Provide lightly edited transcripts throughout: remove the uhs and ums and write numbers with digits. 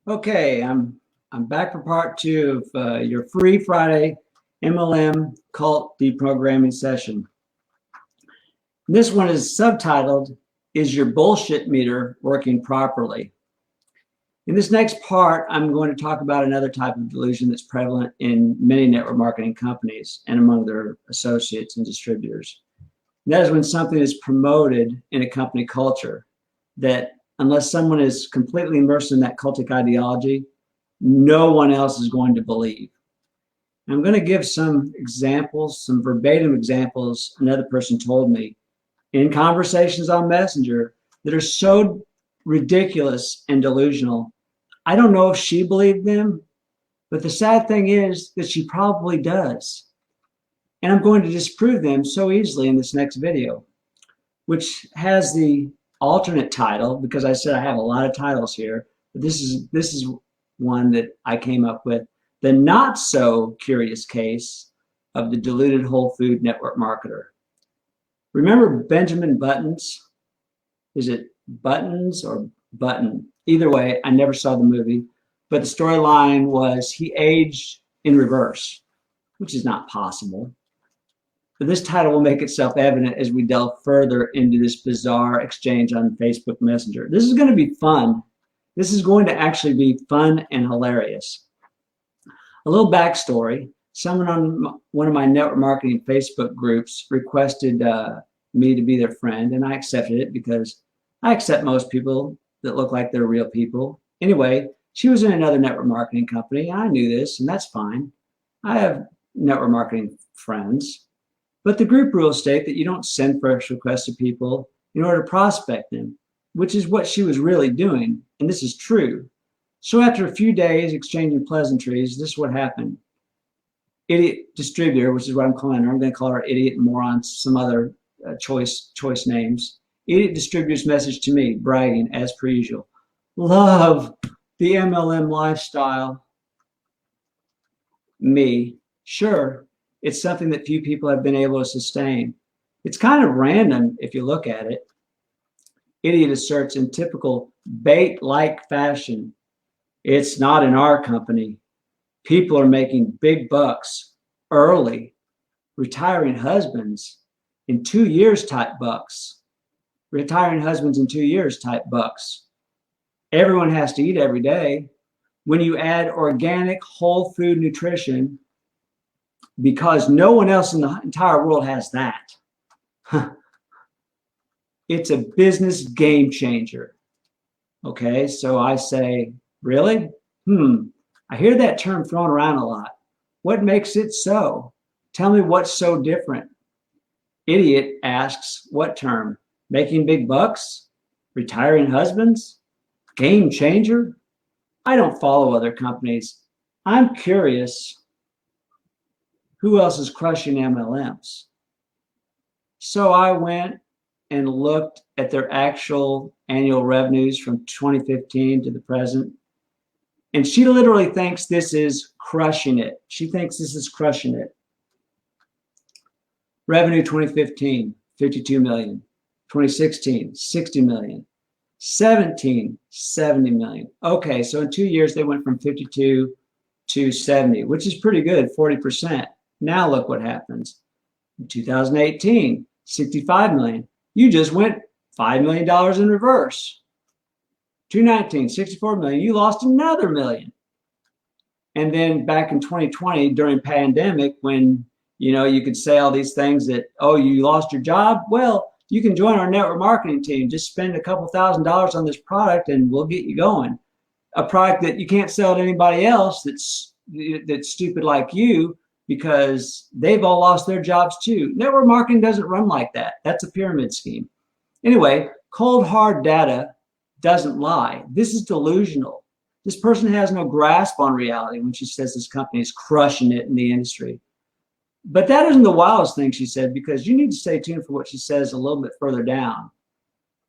Okay, I'm back for part 2 of your free Friday MLM Cult deprogramming session. This one is subtitled, "Is Your Bullshit Meter Working Properly?" In this next part, I'm going to talk about another type of delusion that's prevalent in many network marketing companies and among their associates and distributors. And that is when something is promoted in a company culture that unless someone is completely immersed in that cultic ideology, no one else is going to believe. I'm going to give some examples, some verbatim examples another person told me in conversations on Messenger that are so ridiculous and delusional. I don't know if she believed them, but the sad thing is that she probably does. And I'm going to disprove them so easily in this next video, which has the alternate title, because I said I have a lot of titles here, but this is one that I came up with: the not so curious case of the deluded whole food network marketer. Remember Benjamin Buttons? Is it Buttons or Button? Either way, I never saw the movie, but the storyline was he aged in reverse, which is not possible. But this title will make itself evident as we delve further into this bizarre exchange on Facebook Messenger. This is going to be fun. This is going to actually be fun and hilarious. A little backstory. Someone on one of my network marketing Facebook groups requested me to be their friend, and I accepted it because I accept most people that look like they're real people. Anyway, she was in another network marketing company. I knew this, and that's fine. I have network marketing friends. But the group rules state that you don't send fresh requests to people in order to prospect them, which is what she was really doing, and this is true. So after a few days exchanging pleasantries, this is what happened. Idiot distributor, which is what I'm calling her. I'm going to call her idiot and moron, some other choice names. Idiot distributor's message to me, bragging as per usual. Love the MLM lifestyle. Me, sure. It's something that few people have been able to sustain. It's kind of random if you look at it. Idiot asserts in typical bait-like fashion, it's not in our company. People are making big bucks early, retiring husbands in 2 years type bucks. Retiring husbands in 2 years type bucks. Everyone has to eat every day. When you add organic whole food nutrition, because no one else in the entire world has that. It's a business game changer. Okay, so I say, really? I hear that term thrown around a lot. What makes it so? Tell me what's so different. Idiot asks, what term? Making big bucks? Retiring husbands? Game changer? I don't follow other companies. I'm curious. Who else is crushing MLMs? So I went and looked at their actual annual revenues from 2015 to the present. And she literally thinks this is crushing it. She thinks this is crushing it. Revenue 2015, 52 million. 2016, 60 million. 17, 70 million. Okay, so in 2 years, they went from 52 to 70, which is pretty good, 40%. Now look what happens. In 2018, 65 million. You just went $5 million in reverse. 2019, 64 million. You lost another million. And then back in 2020, during pandemic, when you could say all these things that, oh, you lost your job. Well, you can join our network marketing team. Just spend a couple $1,000s on this product and we'll get you going. A product that you can't sell to anybody else that's stupid like you, because they've all lost their jobs too. Network marketing doesn't run like that. That's a pyramid scheme. Anyway, cold hard data doesn't lie. This is delusional. This person has no grasp on reality when she says this company is crushing it in the industry. But that isn't the wildest thing she said, because you need to stay tuned for what she says a little bit further down.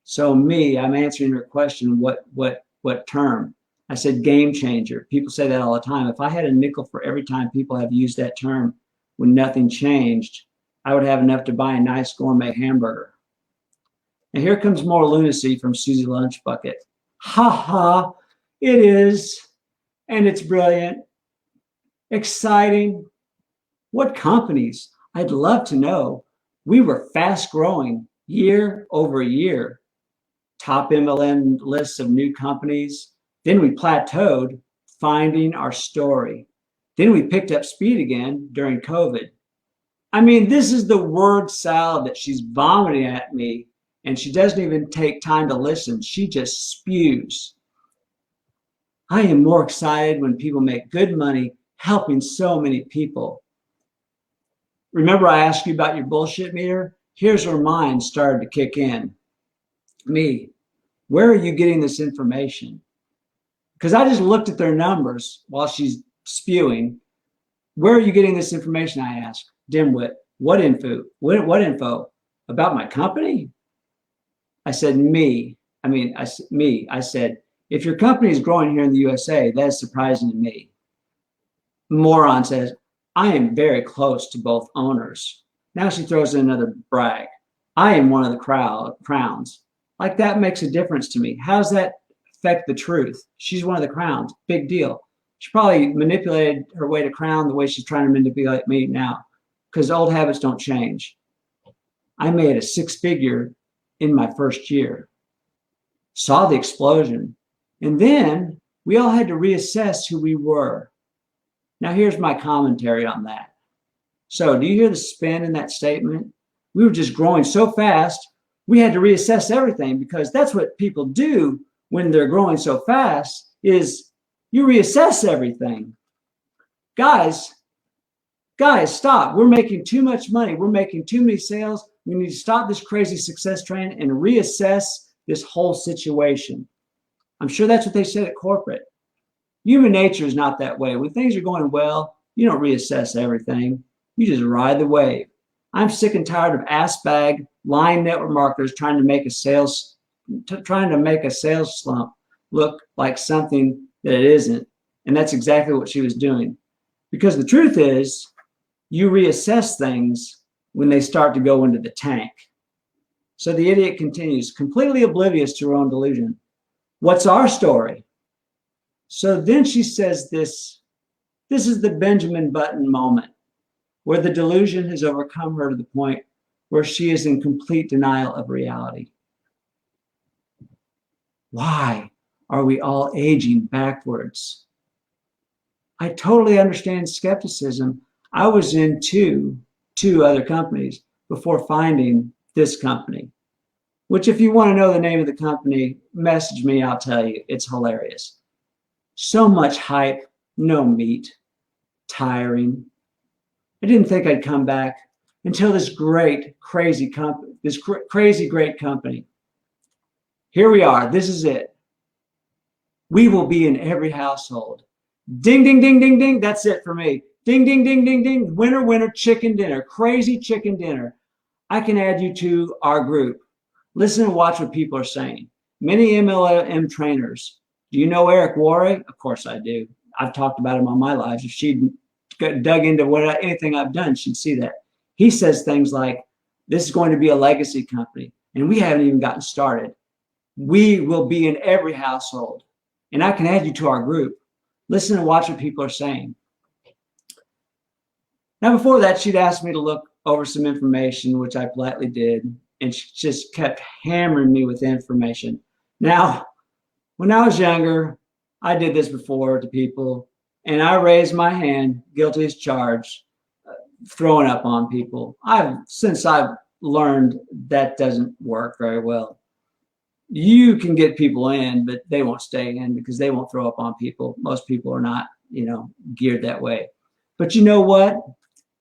So I'm answering her question, what term? I said game changer. People say that all the time. If I had a nickel for every time people have used that term when nothing changed, I would have enough to buy a nice gourmet hamburger. And here comes more lunacy from Susie Lunchbucket. Ha ha, it is. and it's brilliant, exciting. What companies? I'd love to know. We were fast growing year over year. Top MLM lists of new companies. Then we plateaued, finding our story. Then we picked up speed again during COVID. I mean, this is the word salad that she's vomiting at me, and she doesn't even take time to listen. She just spews. I am more excited when people make good money helping so many people. Remember I asked you about your bullshit meter? Here's where mine started to kick in. Me, where are you getting this information? Because I just looked at their numbers while she's spewing. Where are you getting this information? I asked. Dimwit, what info? What info? About my company? I said, me. I said, if your company is growing here in the USA, that is surprising to me. Moron says, I am very close to both owners. Now she throws in another brag. I am one of the crowns. Like that makes a difference to me. How does that affect the truth? She's one of the crowns. Big deal. She probably manipulated her way to crown the way she's trying to manipulate me now, because old habits don't change. I made a six-figure in my first year. Saw the explosion. And then we all had to reassess who we were. Now, here's my commentary on that. So do you hear the spin in that statement? We were just growing so fast, we had to reassess everything, because that's what people do when they're growing so fast, is you reassess everything. Guys, stop. We're making too much money. We're making too many sales. We need to stop this crazy success train and reassess this whole situation. I'm sure that's what they said at corporate. Human nature is not that way. When things are going well, you don't reassess everything. You just ride the wave. I'm sick and tired of ass bag, lying network marketers trying to make a sales slump look like something that it isn't. And that's exactly what she was doing. Because the truth is, you reassess things when they start to go into the tank. So the idiot continues, completely oblivious to her own delusion. What's our story? So then she says this is the Benjamin Button moment, where the delusion has overcome her to the point where she is in complete denial of reality. Why are we all aging backwards? I totally understand skepticism. I was in two other companies before finding this company, which, if you want to know the name of the company, message me, I'll tell you. It's hilarious. So much hype, no meat, tiring. I didn't think I'd come back until this great, crazy company, this crazy, great company. Here we are. This is it. We will be in every household. Ding, ding, ding, ding, ding. That's it for me. Ding, ding, ding, ding, ding. Winner, winner, chicken dinner. Crazy chicken dinner. I can add you to our group. Listen and watch what people are saying. Many MLM trainers. Do you know Eric Worre? Of course I do. I've talked about him all my life. If she'd dug into anything I've done, she'd see that. He says things like, this is going to be a legacy company, and we haven't even gotten started. We will be in every household, and I can add you to our group. Listen and watch what people are saying. Now, before that, she'd asked me to look over some information, which I politely did, and she just kept hammering me with information. Now, when I was younger, I did this before to people, and I raised my hand, guilty as charged, throwing up on people. Since I've learned that doesn't work very well. You can get people in, but they won't stay in because they won't throw up on people. Most people are not, geared that way. But you know what?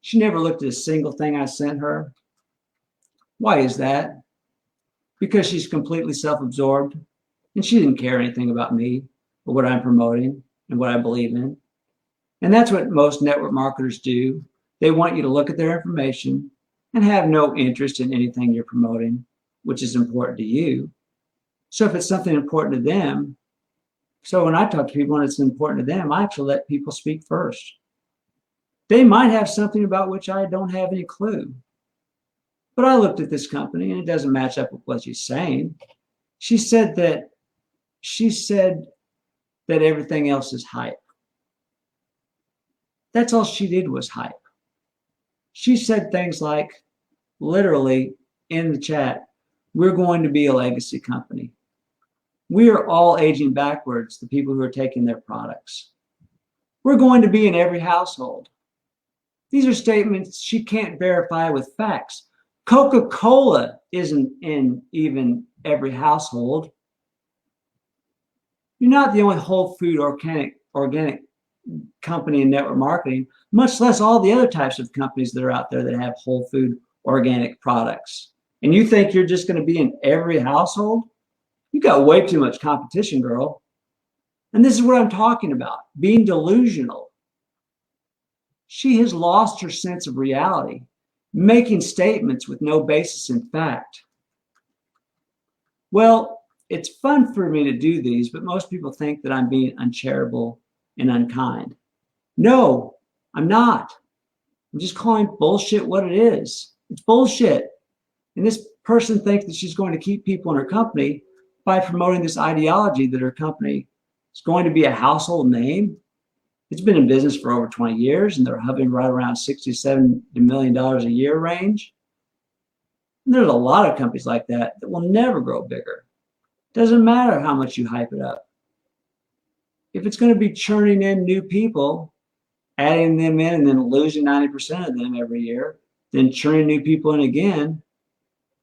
She never looked at a single thing I sent her. Why is that? Because she's completely self-absorbed, and she didn't care anything about me or what I'm promoting and what I believe in. And that's what most network marketers do. They want you to look at their information and have no interest in anything you're promoting, which is important to you. So if it's something important to them, so when I talk to people and it's important to them, I actually let people speak first. They might have something about which I don't have any clue. But I looked at this company and it doesn't match up with what she's saying. She said that everything else is hype. That's all she did was hype. She said things like, literally in the chat, we're going to be a legacy company. We are all aging backwards, the people who are taking their products. We're going to be in every household. These are statements she can't verify with facts. Coca-Cola isn't in even every household. You're not the only whole food organic company in network marketing, much less all the other types of companies that are out there that have whole food organic products. And you think you're just going to be in every household? You got way too much competition, girl. And this is what I'm talking about, being delusional. She has lost her sense of reality, making statements with no basis in fact. Well, it's fun for me to do these, but most people think that I'm being uncharitable and unkind. No, I'm not. I'm just calling bullshit what it is. It's bullshit. And this person thinks that she's going to keep people in her company by promoting this ideology that her company is going to be a household name. It's been in business for over 20 years, and they're hovering right around $67 million a year range. And there's a lot of companies like that will never grow bigger. Doesn't matter how much you hype it up. If it's going to be churning in new people, adding them in and then losing 90% of them every year, then churning new people in again,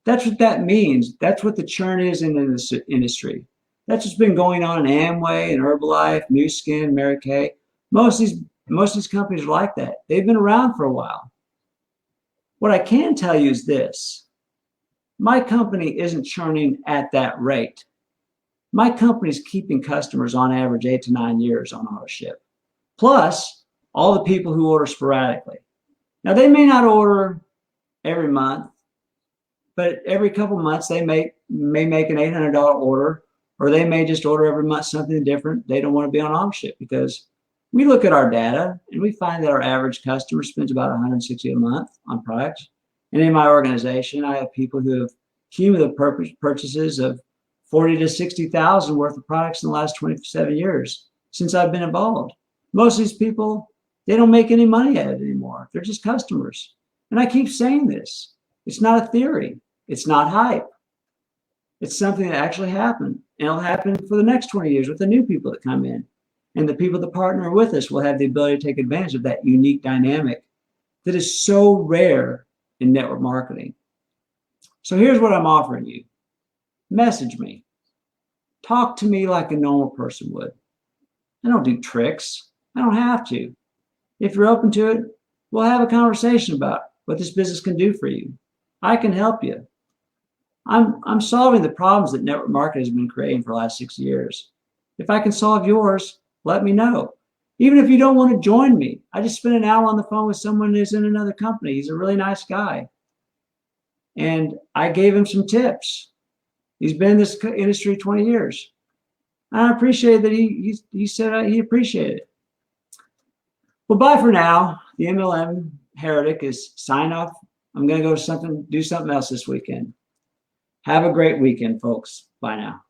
that's what that means. That's what the churn is in this industry. That's what's been going on in Amway and Herbalife, New Skin, Mary Kay. Most of these companies are like that. They've been around for a while. What I can tell you is this. My company isn't churning at that rate. My company's keeping customers on average 8 to 9 years on AutoShip. Plus, all the people who order sporadically. Now, they may not order every month, but every couple months they may make an $800 order, or they may just order every month something different. They don't want to be on AutoShip because we look at our data and we find that our average customer spends about $160 a month on products. And in my organization, I have people who have cumulative purchases of $40,000 to $60,000 worth of products in the last 27 years since I've been involved. Most of these people, they don't make any money at it anymore. They're just customers. And I keep saying this. It's not a theory. It's not hype. It's something that actually happened. And it'll happen for the next 20 years with the new people that come in. And the people that partner with us will have the ability to take advantage of that unique dynamic that is so rare in network marketing. So here's what I'm offering you. Message me. Talk to me like a normal person would. I don't do tricks. I don't have to. If you're open to it, we'll have a conversation about what this business can do for you. I can help you. I'm solving the problems that network marketing has been creating for the last 6 years. If I can solve yours, let me know. Even if you don't want to join me, I just spent an hour on the phone with someone who's in another company. He's a really nice guy. And I gave him some tips. He's been in this industry 20 years. And I appreciate that he said he appreciated it. Well, bye for now. The MLM Heretic is sign off. I'm going to go do something else this weekend. Have a great weekend, folks. Bye now.